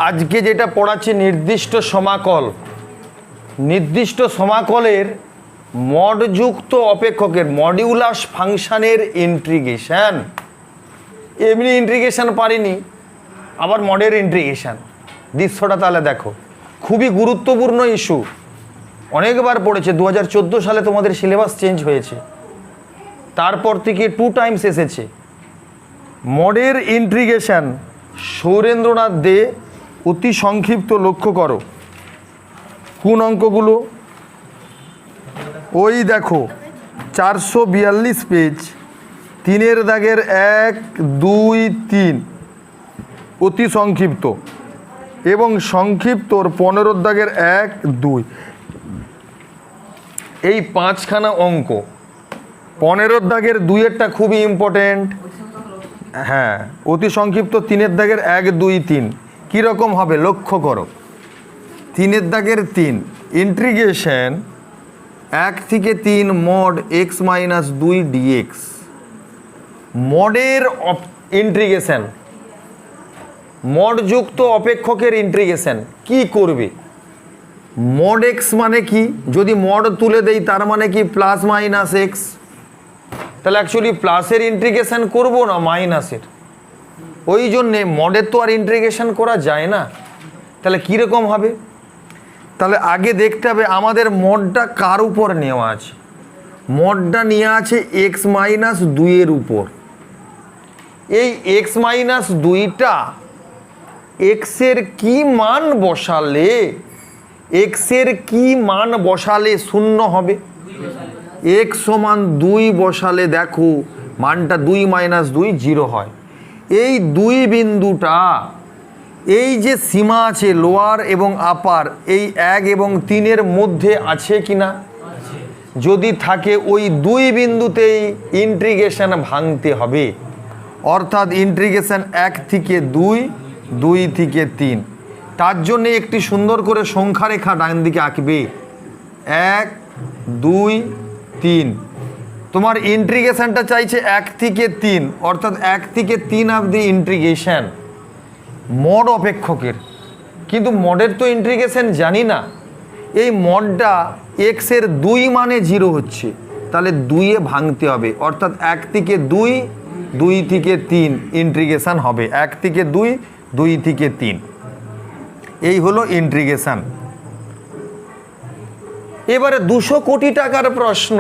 আজকে যেটা পড়াচ্ছি নির্দিষ্ট সমাকল, নির্দিষ্ট সমাকলের মডযুক্ত অপেক্ষকের মডিউলাস ফাংশানের ইন্টিগ্রেশন। এমনি ইন্টিগ্রেশন পারিনি, আবার মডের ইন্টিগ্রেশন। দৃশ্যটা তাহলে দেখো, খুবই গুরুত্বপূর্ণ ইস্যু, অনেকবার পড়েছে। 2014 সালে তোমাদের সিলেবাস চেঞ্জ হয়েছে, তারপর থেকে 2 টাইমস এসেছে। মডের ইন্টিগ্রেশন সৌরেন্দ্রনাথ দে অতি সংক্ষিপ্ত লক্ষ্য করো। কোন অঙ্কগুলো? ওই দেখো 442 পেজ, 3 দাগের 1, 2, 3 অতি সংক্ষিপ্ত, এবং সংক্ষিপ্তর 15 দাগের 1, 2। এই 5খানা অঙ্ক। 15 দাগের 2-এরটা খুবই ইম্পর্টেন্ট। হ্যাঁ, অতি সংক্ষিপ্ত 3 দাগের 1, 2, 3 কীরকম হবে লক্ষ্য করো। 3 দাগের 3 ইন্টিগ্রেশন 1 থেকে 3 মড x মাইনাস 2 dx। মডের ইন্টিগ্রেশন, মডযুক্ত অপেক্ষকের ইন্টিগ্রেশন কি করবে? মড এক্স মানে কি? যদি মড তুলে দেই তার মানে কি প্লাস মাইনাস এক্স। তাহলে অ্যাকচুয়ালি প্লাসের ইন্টিগ্রেশন করব না মাইনাসের, ওই জন্যে মডের তো আর ইন্টিগ্রেশন করা যায় না। তাহলে কীরকম হবে? তাহলে আগে দেখতে হবে আমাদের মডটা কার উপর নেওয়া আছে। মডটা নিয়ে আছে এক্স মাইনাস 2-এর উপর। এই এক্স মাইনাস 2টা এক্সের কি মান বসালে, এক্সের কি মান বসালে শূন্য হবে? এক্স সমান 2 বসালে দেখো মানটা 2 মাইনাস 2 0 হয়। এই 2 বিন্দুটা, এই যে সীমা আছে লোয়ার এবং আপার, এই 1 এবং 3-এর মধ্যে আছে কি না? যদি থাকে ওই 2 বিন্দুতেই ইন্টিগ্রেশন ভাঙতে হবে। অর্থাৎ ইন্টিগ্রেশন 1 থেকে 2, 2 থেকে 3। তার জন্যে একটি সুন্দর করে সংখ্যা রেখা ডান দিকে আঁকবে। 1, 2, 3। তোমার ইন্টিগ্রেশনটা চাইছে 1 থেকে 3, অর্থাৎ 1 থেকে 3 অবধি ইন্টিগ্রেশন মড অপেক্ষকের। কিন্তু মডের তো ইন্টিগ্রেশন জানি না। এই মডটা এক্সের 2 মানে 0 হচ্ছে, তাহলে 2-এ ভাঙতে হবে। অর্থাৎ 1 থেকে 2, 2 থেকে 3 ইন্টিগ্রেশন হবে। 1 থেকে 2, 2 থেকে 3, এই হলো ইন্টিগ্রেশন। এবারে 200 কোটি টাকার প্রশ্ন।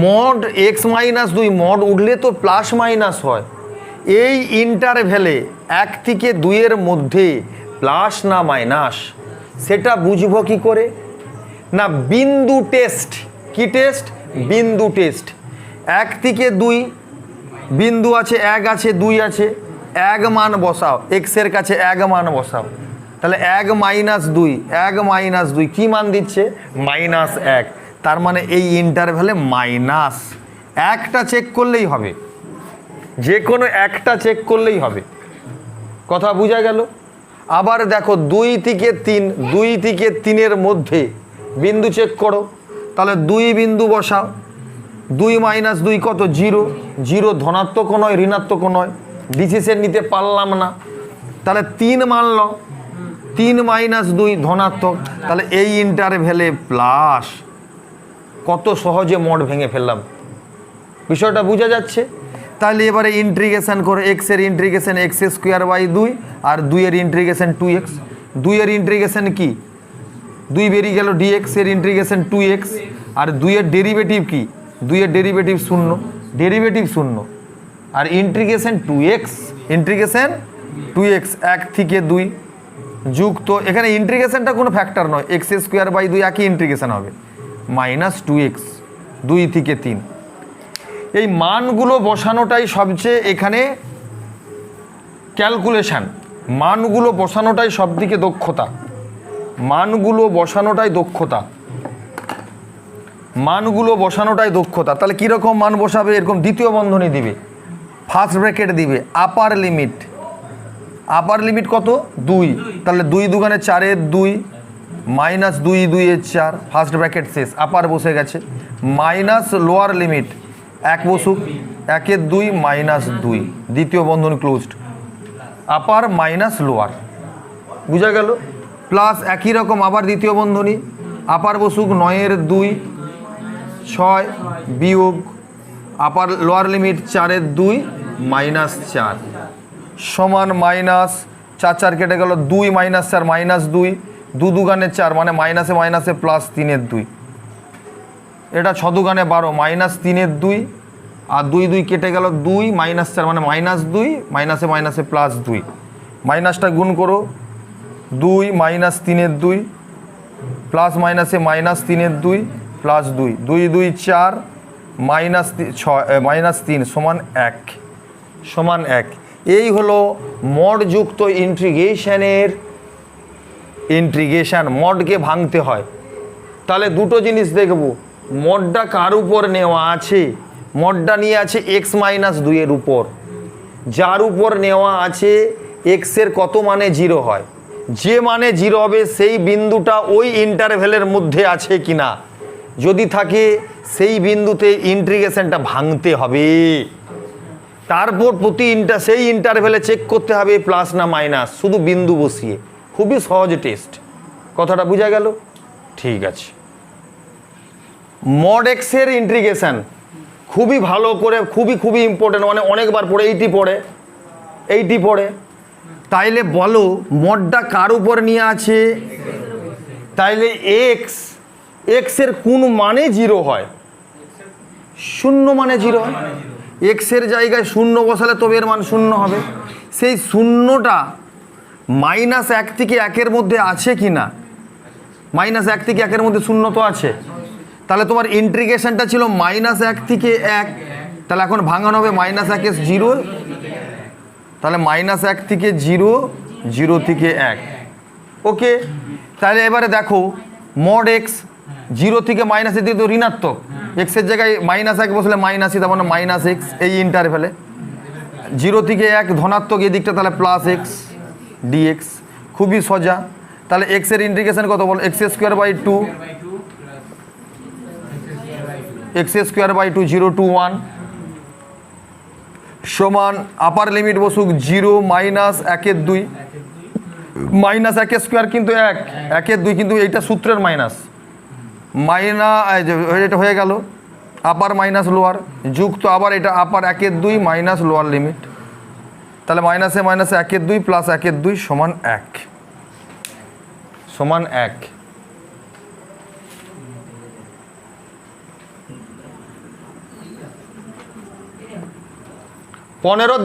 মড এক্স মাইনাস 2 মড উঠলে তো প্লাস মাইনাস হয়। এই ইন্টারভ্যালে 1 থেকে 2-এর মধ্যে প্লাস না মাইনাস সেটা বুঝবো কি করে? না বিন্দু টেস্ট। কি টেস্ট? বিন্দু টেস্ট। 1 থেকে 2 বিন্দু আছে, 1 আছে, 2 আছে, 1 মান বসাও, এক্সের কাছে 1 মান বসাও। তাহলে 1 মাইনাস 2, 1 মাইনাস 2 কী মান দিচ্ছে? মাইনাস 1। তার মানে এই ইন্টারভ্যালে মাইনাস একটা চেক করলেই হবে, যে কোনো একটা চেক করলেই হবে। কথা বোঝা গেল? আবার দেখো 2 থেকে 3, 2 থেকে 3-এর মধ্যে বিন্দু চেক করো। তাহলে 2 বিন্দু বসাও। 2 মাইনাস 2 কত? 0। 0 ধনাত্মকও নয় ঋণাত্মকও নয়, ডিসিশন নিতে পারলাম না। তাহলে 3 মানল, 3 মাইনাস 2 ধনাত্মক। তাহলে এই ইন্টারভ্যালে প্লাস। কত সহজে মড ভেঙে ফেললাম, বিষয়টা বোঝা যাচ্ছে? তাহলে এবারে ইন্টিগ্রেশন করে এক্সের ইন্টিগ্রেশন x²/2 আর 2-এর ইন্টিগ্রেশন 2x। 2-এর ইন্টিগ্রেশন কি? 2 বেরিয়ে গেল, dx এর ইন্টিগ্রেশন 2x। আর 2-এর ডেরিভেটিভ কি? 2-এর ডেরিভেটিভ 0, ডেরিভেটিভ 0। আর ইন্টিগ্রেশন 2x, ইন্টিগ্রেশন 2x 1 থেকে 2 যুক্ত, এখানে ইন্টিগ্রেশনটা কোনো ফ্যাক্টর নয়, x²/2 একই ইন্টিগ্রেশন হবে, মাইনাস 2x 2 থেকে 3। এই মানগুলো বসানোটাই সবচেয়ে এখানে ক্যালকুলেশান। মানগুলো বসানোটাই সব থেকে দক্ষতা। মানগুলো বসানোটাই দক্ষতা। মানগুলো বসানোটাই দক্ষতা। তাহলে কীরকম মান বসাবে? এরকম দ্বিতীয় বন্ধনী দিবে, ফার্স্ট ব্র্যাকেট দিবে, আপার লিমিট। আপার লিমিট কত? 2। তাহলে 2 দুগুণে 4-এর 2 মাইনাস 2 2-এর 4, ফার্স্ট ব্র্যাকেট শেষ, আপার বসে গেছে। মাইনাস লোয়ার লিমিট 1 বসুক, 1-এর 2 মাইনাস 2, দ্বিতীয় বন্ধনী ক্লোজড। আপার মাইনাস লোয়ার, বুঝা গেল? প্লাস একই রকম আবার দ্বিতীয় বন্ধনী, আপার বসুক 9-এর 2 6 বিয়োগ আপার লোয়ার লিমিট 4-এর 2 -4 সমান মাইনাস 4 4 কেটে গেল 2 -4 -2 2 দুগানে 4 মানে মাইনাসে মাইনাসে প্লাস 3-এর 2 এটা 6 দুগানে 12 -3-এর 2 আর 2 2 কেটে গেল 2 -4 মানে -2 মাইনাসে মাইনাসে প্লাস 2 মাইনাসটা গুণ করো 2 -3-এর 2 প্লাস মাইনাসে -3-এর 2 প্লাস 2 2 2 4 -3 সমান 1 সমান 1। এই হলো মডযুক্ত ইন্টিগ্রেশনের ইন্টিগ্রেশন। মডকে ভাঙতে হয়। তাহলে দুটো জিনিস দেখব, মডটা কার উপর নেওয়া আছে? মডটা নিয়ে আছে x-2 এর উপর, যার উপর নেওয়া আছে এক্সের কত মানে 0 হয়, যে মানে 0 হবে সেই বিন্দুটা ওই ইন্টারভ্যালের মধ্যে আছে কিনা, যদি থাকে সেই বিন্দুতে ইন্টিগ্রেশনটা ভাঙতে হবে। তারপর সেই ইন্টারভ্যালে চেক করতে হবে প্লাস না মাইনাস, শুধু বিন্দু বসিয়ে। খুবই সহজ টেস্ট। কথাটা বোঝা গেল? ঠিক আছে। মড এক্সের ইন্টিগ্রেশন খুবই ভালো করে, খুবই ইম্পর্টেন্ট, মানে অনেকবার পড়ে, এইটি পড়ে। তাইলে বলো মডটা কার উপর নিয়ে আছে? তাইলে এক্সের কোন মানে 0 হয়? 0 মানে 0 হয়। এক্সের জায়গায় 0 বসালে তবে এর মান 0 হবে। সেই 0টা -1 থেকে 1-এর মধ্যে আছে কি না? -1 থেকে 1-এর মধ্যে 0 তো আছে। তাহলে তোমার ইন্টিগ্রেশনটা ছিল -1 থেকে 1, তাহলে এখন ভাঙানো হবে -1 0, তাহলে -1 থেকে 0, 0 থেকে 1। ওকে, তাহলে এবারে দেখো মড এক্স 0 থেকে -এর দিকে তো ঋণাত্মক, এক্সের জায়গায় -1 বসলে মাইনাসই, তার মানে -x এই ইন্টারভ্যালে। 0 থেকে 1 ধনাত্মক এই দিকটা, তাহলে +x dx। খুবই সোজা। তাহলে এক্সের ইন্টিগ্রেশন কত বল? x²/2 x²/2 0 to 1 সমান আপার লিমিট বসুক 0 -1-এর 2 -1² কিন্তু 1-এর 2 কিন্তু এইটা সূত্রের মাইনাস, এটা হয়ে গেল আপার মাইনাস লোয়ার যুক্ত আবার এটা আপার 1-এর 2 মাইনাস লোয়ার লিমিট, তাহলে মাইনাসে মাইনাসে 1-এর 2 প্লাস 1-এর 2 সমান 1 সমান 1। পনেরোর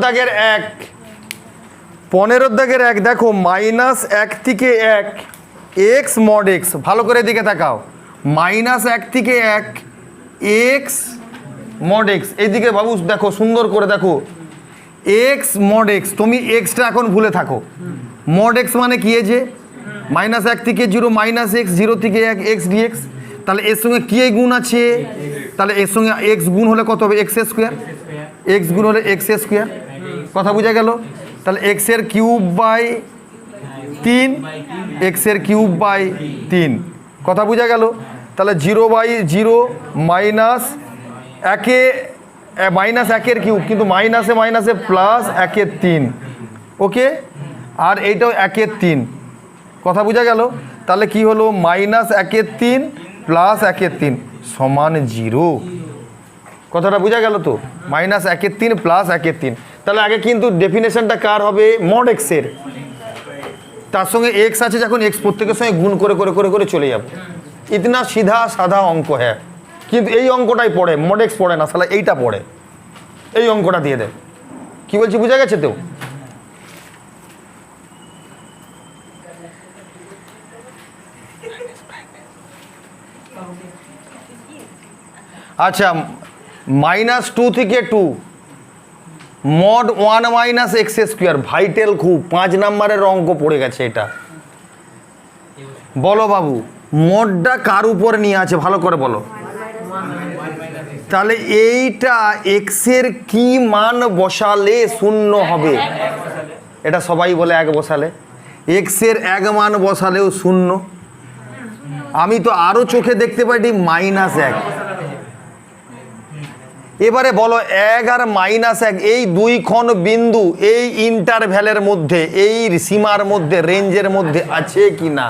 দাগের 1 দেখো -1 থেকে 1 x mod x, ভালো করে দিকে তাকাও, -1 থেকে 1 x mod x, এইদিকে বাবু দেখো সুন্দর করে দেখো, x mod x, তুমি xটা এখন ভুলে থাকো। mod x মানে কি? এই যে -1 থেকে 0 -x 0 থেকে 1 x dx, তাহলে এর সঙ্গে কি এই গুণ আছে? তাহলে এর সঙ্গে x গুণ হলে কত হবে? x² x গুণ হলে x²। কথা বোঝা গেল? তাহলে x³/3 x³/3 কথা বোঝা গেল? তাহলে 0/0 -1-এর কিউব, কিন্তু মাইনাসে মাইনাসে প্লাস 1-এর 3। ওকে, আর এইটাও 1-এর 3। কথা বোঝা গেল? তাহলে কি হলো? -1-এর 3 প্লাস 1-এর 3 সমান 0। কথাটা বোঝা গেল তো? -1-এর 3 প্লাস 1-এর 3। তাহলে আগে কিন্তু ডেফিনেশনটা কার হবে? মড এক্সের। তার সঙ্গে এক্স আছে, যখন এক্স প্রত্যেকের সঙ্গে গুণ করে করে করে করে চলে যাবে। ইতনা সিধা সাদা অঙ্ক হ্যাঁ, কিন্তু এই অঙ্কটাই পড়ে, মড এক্স পড়ে না, শালা এইটা পড়ে। এই অঙ্কটা দিয়ে দেয়। কি বলছি বোঝা গেছে তো? আচ্ছা, -2 থেকে 2 mod 1 - x², ভাইটাল খুব 5 নম্বরের অঙ্ক পড়ে গেছে এটা। বলো বাবু মডটা কার উপর নিয়ে আছে? ভালো করে বলো। তাহলে এইটা এক্সের কি মান বসালে 0 হবে? এটা সবাই বলে 1 বসালে। এক্সের 1 মান বসালেও 0। আমি তো আরও চোখে দেখতে পাই -1। এবারে বলো 1 আর -1 এই দুইক্ষণ বিন্দু এই ইন্টারভ্যালের মধ্যে, এই সীমার মধ্যে, রেঞ্জের মধ্যে আছে কি না?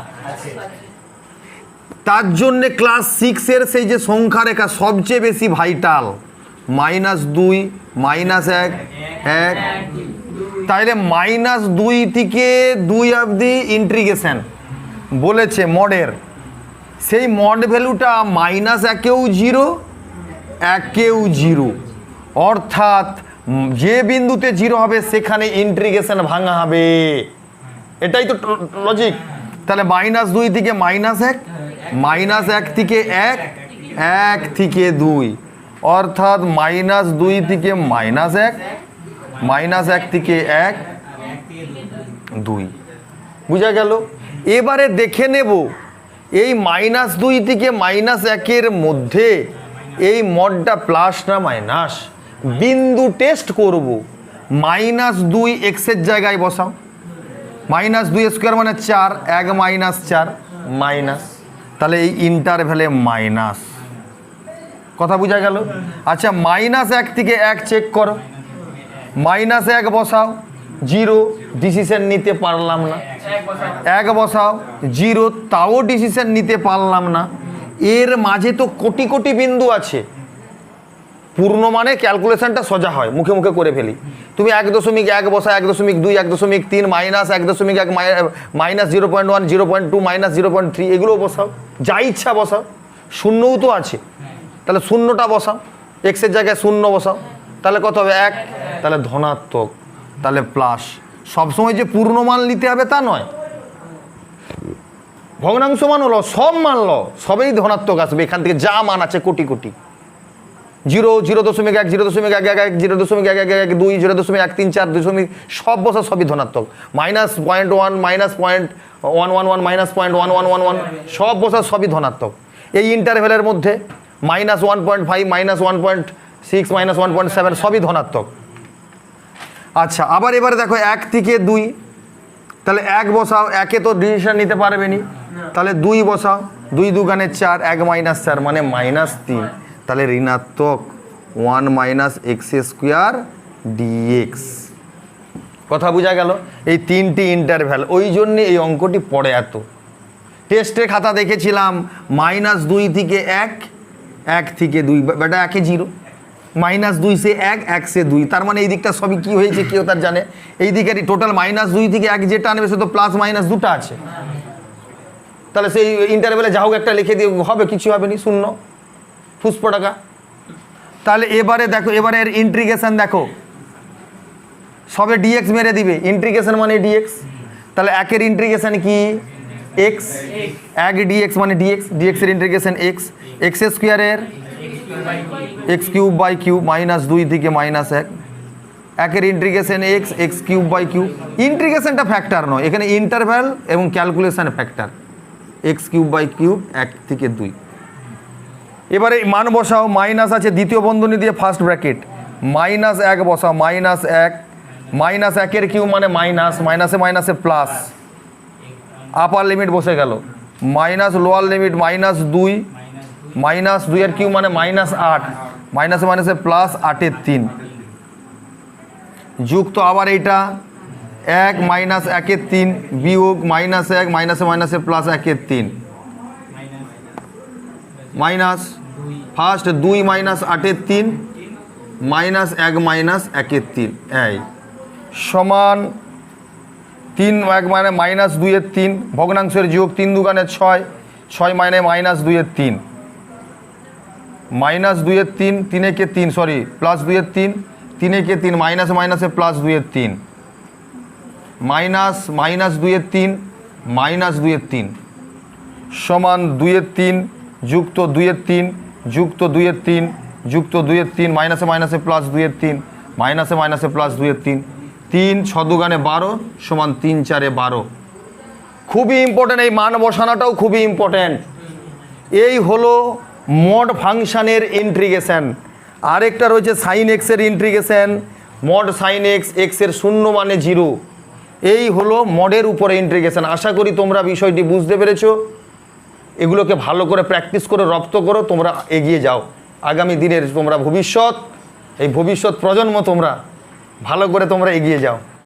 তার জন্যে ক্লাস 6-এর সেই যে সংখ্যা রেখা সবচেয়ে বেশি ভাইটাল। -2 -1 1, তাইলে -2 থেকে 2 অবধি ইন্টিগ্রেশন বলেছে মডের, সেই মড ভ্যালুটা -1-এও 0 1-এও 0, অর্থাৎ যে বিন্দুতে 0 হবে সেখানে ইন্টিগ্রেশন ভাঙা হবে। এটাই তো লজিক। তাহলে -2 থেকে -1, -1 থেকে 1, 1 থেকে 2, অর্থাৎ -2 থেকে -1, -1 থেকে 1 2, বুঝা গেল? এবারে দেখে নেব এই -2 থেকে -1-এর মধ্যে এই মডটা প্লাস না মাইনাস। বিন্দু টেস্ট করব। -2 এক্সের জায়গায় বসাও, -2² মানে 4, 1 - 4 মাইনাস, তাহলে এই ইন্টারভ্যালে মাইনাস। কথা বোঝা গেল? আচ্ছা -1 থেকে 1 চেক করো, -1 বসাও 0, ডিসিশন নিতে পারলাম না। 1 বসাও 0, তাও ডিসিশন নিতে পারলাম না। এর মাঝে তো কোটি কোটি বিন্দু আছে। পূর্ণ মানে ক্যালকুলেশনটা সোজা হয়, মুখে মুখে করে ফেলি। তুমি 1.1 বসা, 1.2, 1.3, -1.1, -0.1, 0.2, -0.3 এগুলো বসাও, যা ইচ্ছা বসাও। শূন্যও তো আছে, তাহলে শূন্যটা বসাও, এক্সের জায়গায় 0 বসাও, তাহলে কত হবে 1, তাহলে ধনাত্মক, তাহলে প্লাস। সবসময় যে পূর্ণ মান নিতে হবে তা নয়, ভগ্নাংশ মান হলো সব মানল, সবেই ধনাত্মক আসবে। এখান থেকে যা মান আছে কোটি কোটি, 0, 0.1, 0.11, 0.1112, 0.134 সব বসা, সবই ধনাত্মক। -0.1, -0.111, -0.1111 সব বসা, সবই ধনাত্মক। এই ইন্টারভ্যালের মধ্যে -1.5, -1.6, -1.7 সবই ধনাত্মক। আচ্ছা আবার এবারে দেখো 1 থেকে 2, তাহলে 1 বসাও, 1-এ তো ডিসিশন নিতে পারবে নি, তাহলে 2 বসাও, 2 × 2 = 4, 1 - 4 মানে -3, তাহলে ঋণাত্মক 1 - x² dx। কথা বোঝা গেল? এই 3টি ইন্টারভ্যাল, ওই জন্যে এই অঙ্কটি পড়ে এত। টেস্টের খাতা দেখেছিলাম -2 থেকে 1, 1 থেকে 2, বেটা 1-এ 0, -2 সে 1, 1 সে 2, তার মানে এই দিকটা সবই কি হয়েছে কেউ তার জানে? এই দিকের টোটাল -2 থেকে 1 যেটা আনবে সে তো প্লাস মাইনাস দুটো আছে, তাহলে সেই ইন্টারভ্যালে যা হোক একটা লিখে দিয়ে হবে, কিছু হবে না, 0 ফুসপো টাকা। তাহলে এবারে দেখো, এবারে এর ইন্টিগ্রেশন দেখো, সবে ডিএক্স মেরে দিবে, ইন্টিগ্রেশন মানে ডিএক্স। তাহলে 1-এর ইন্টিগ্রেশন কি? x, 1 dx মানে dx, dx এর ইন্টিগ্রেশন x, x² এর x³ বাই কিউব, -2 থেকে -1, 1-এর ইন্টিগ্রেশন x, x³ ইন্টিগ্রেশনটা ফ্যাক্টর নয়, এখানে ইন্টারভ্যাল এবং calculation factor, x³ by cube 1 থেকে 2। এবারে মান বসাও, মাইনাস আছে দ্বিতীয় বন্ধনী দিয়ে ফার্স্ট ব্র্যাকেট, -1 বসাও, -1, -1-এর কিউব মানে মাইনাস, মাইনাসে মাইনাসে প্লাস, আপার লিমিট বসে গেল, মাইনাস লোয়ার লিমিট -2, -2-এর কিউব মানে -8, মাইনাসে মাইনাসে প্লাস 8-এর 3, যুক্ত আবার এইটা 1 - 1-এর 3 বিয়োগ -1, মাইনাসে মাইনাসে প্লাস 1-এর 3, মাইনাস ফার্স্ট 2 - 8-এর 3 -1 - 1-এর 3 এই সমান 3 1 মানে -2-এর 3, ভগ্নাংশের যোগ, 3 × 2 = 6, 6 মানে -2-এর 3, -2-এর 3, 3-এ 3 সরি +2-এর 3, 3-এ 3 মাইনাসে মাইনাসে +2-এর 3, -2-এর 3 -2-এর 3 সমান 2-এর 3 যুক্ত 2-এর 3 যুক্ত 2-এর 3 যুক্ত 2-এর 3, মাইনাসে মাইনাসে +2-এর 3, মাইনাসে মাইনাসে +2-এর 3, 3 6 × 2 = 12 সমান 3 4 12। খুবই ইম্পর্টেন্ট, এই মান বসানোটাও খুবই ইম্পর্টেন্ট। এই হলো মড ফাংশানের ইন্টিগ্রেশন। আরেকটা রয়েছে সাইন এক্সের ইন্টিগ্রেশন, মড সাইন এক্স, এক্সের 0 মানে 0। এই হলো মডের উপরে ইন্টিগ্রেশন। আশা করি তোমরা বিষয়টি বুঝতে পেরেছো। এগুলোকে ভালো করে প্র্যাকটিস করে রপ্ত করো, তোমরা এগিয়ে যাও। আগামী দিনের তোমরা ভবিষ্যৎ এই ভবিষ্যৎ প্রজন্ম তোমরা ভালো করে তোমরা এগিয়ে যাও।